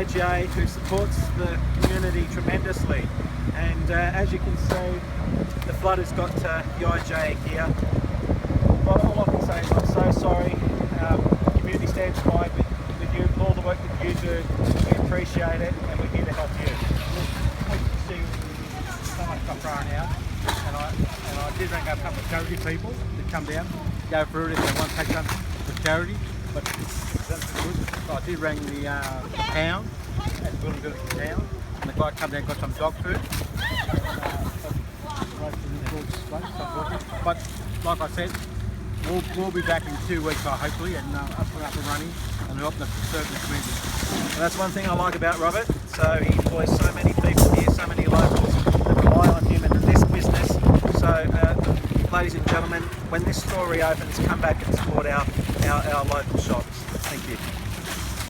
IGA, who supports the community tremendously. And as you can see, the flood has got the IGA here. But all I can say is I'm so sorry. The community stands by with you, for all the work that you do. We appreciate it, and we're here to help you. As you can see, so much stuff thrown out, and I did ring up a couple of charity people to come down, go through it if they want to take something for charity. But that's good. So I did ring the town, and willing to do it to the town, and the guy come down and got some dog food. But like I said, we'll be back in 2 weeks, hopefully, and up and running, and helping us serve the community. And that's one thing I like about Robert. So he employs so many people here, so many locals that rely on him in this business. So, ladies and gentlemen, when this story opens, come back and support our local shops. Thank you.